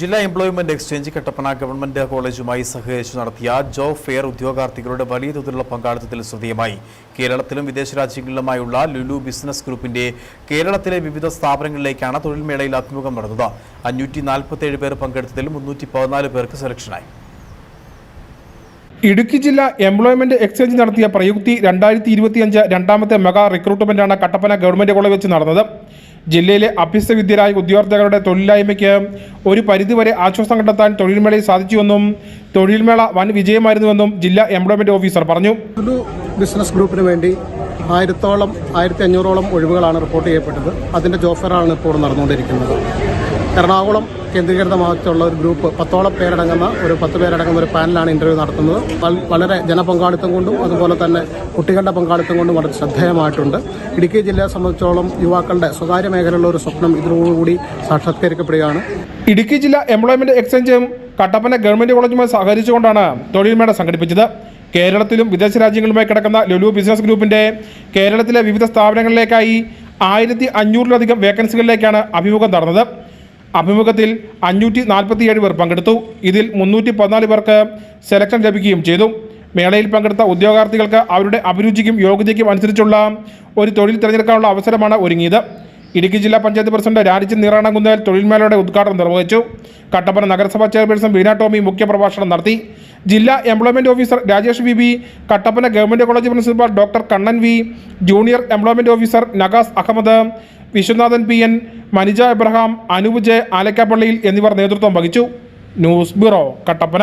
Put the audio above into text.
ജില്ലാ employment exchange Kattappana government കോളേജുമായി സഹകരിച്ച് നടത്തിയ ജോബ് ഫെയർ ഉദ്യോഗാർത്ഥികളുടെ വലിയ തോതിലുള്ള പങ്കാളിത്തത്തിൽ ശ്രദ്ധേയമായി. കേരളത്തിലും വിദേശ രാജ്യങ്ങളിലുമായുള്ള ലുലു ബിസിനസ് ഗ്രൂപ്പിന്റെ കേരളത്തിലെ വിവിധ സ്ഥാപനങ്ങളിലേക്കാണ് തൊഴിൽമേളയിൽ അഭിമുഖം നടന്നത്. 547 പേർ പങ്കെടുത്തതിൽ 314 പേർക്ക് സെലക്ഷനായി. ഇടുക്കി ജില്ലാ എംപ്ലോയ്മെന്റ് എക്സ്ചേഞ്ച് നടത്തിയ പ്രയുക്തി 2025 രണ്ടാമത്തെ മെഗാ റിക്രൂട്ട്മെന്റാണ് കട്ടപ്പന ഗവൺമെന്റ് കോളേജ് വെച്ച് നടന്നത്. ജില്ലയിലെ അഭ്യസ്തവിദ്യരായ ഉദ്യോഗാർത്ഥികളുടെ തൊഴിലില്ലായ്മയ്ക്ക് ഒരു പരിധിവരെ ആശ്വാസം കണ്ടെത്താൻ തൊഴിൽമേളയിൽ സാധിച്ചുവെന്നും തൊഴിൽമേള വൻ വിജയമായിരുന്നുവെന്നും ജില്ലാ എംപ്ലോയ്മെന്റ് ഓഫീസർ പറഞ്ഞു. ഒരു ബിസിനസ് ഗ്രൂപ്പിന് വേണ്ടി 1500 ഒഴിവുകളാണ് റിപ്പോർട്ട് ചെയ്യപ്പെട്ടത്. അതിൻ്റെ ജോബ് ഫെയറാണ് ഇപ്പോൾ നടന്നുകൊണ്ടിരിക്കുന്നത്. എറണാകുളം കേന്ദ്രീകൃതമായിട്ടുള്ള ഒരു ഗ്രൂപ്പ് 10 പേരടങ്ങുന്ന ഒരു 10 പേരടങ്ങുന്ന ഒരു പാനലാണ് ഇന്റർവ്യൂ നടത്തുന്നത്. വളരെ ജനപങ്കാളിത്തം കൊണ്ടും അതുപോലെ തന്നെ കുട്ടികളുടെ പങ്കാളിത്തം കൊണ്ടും വളരെ ശ്രദ്ധേയമായിട്ടുണ്ട്. ഇടുക്കി ജില്ലയെ സംബന്ധിച്ചോളം യുവാക്കളുടെ സ്വകാര്യ മേഖലയിലുള്ള ഒരു സ്വപ്നം ഇതിനോടുകൂടി സാക്ഷാത്കരിക്കപ്പെടുകയാണ്. ഇടുക്കി ജില്ലാ എംപ്ലോയ്മെന്റ് എക്സ്ചേഞ്ചും കട്ടപ്പന ഗവൺമെന്റ് കോളേജുമായി സഹകരിച്ചുകൊണ്ടാണ് തൊഴിൽമേള സംഘടിപ്പിച്ചത്. കേരളത്തിലും വിദേശ രാജ്യങ്ങളുമായി കിടക്കുന്ന ലുലു ബിസിനസ് ഗ്രൂപ്പിന്റെ കേരളത്തിലെ വിവിധ സ്ഥാപനങ്ങളിലേക്കായി 1500-ലധികം വേക്കൻസികളിലേക്കാണ് അഭിമുഖം നടന്നത്. അഭിമുഖത്തിൽ 547 പേർ പങ്കെടുത്തു. ഇതിൽ 314 പേർക്ക് സെലക്ഷൻ ലഭിക്കുകയും ചെയ്തു. മേളയിൽ പങ്കെടുത്ത ഉദ്യോഗാർത്ഥികൾക്ക് അവരുടെ അഭിരുചിക്കും യോഗ്യതയ്ക്കും അനുസരിച്ചുള്ള ഒരു തൊഴിൽ തിരഞ്ഞെടുക്കാനുള്ള അവസരമാണ് ഒരുങ്ങിയത്. ഇടുക്കി ജില്ലാ പഞ്ചായത്ത് പ്രസിഡന്റ് രാജിച്ചൻ നീറാണംകുന്നേൽ തൊഴിൽമേളയുടെ ഉദ്ഘാടനം നിർവഹിച്ചു. കട്ടപ്പന നഗരസഭാ ചെയർപേഴ്സൺ ബീന ടോമി മുഖ്യപ്രഭാഷണം നടത്തി. ജില്ലാ employment officer Rajesh B, Kattappana government college principal doctor Kannan V, junior employment officer Nagas Ahammed, Viswanathan PN, Manija Abraham, Anoop J ആലക്കാപ്പള്ളിയിൽ എന്നിവർ നേതൃത്വം വഹിച്ചു. News bureau, Kattappana.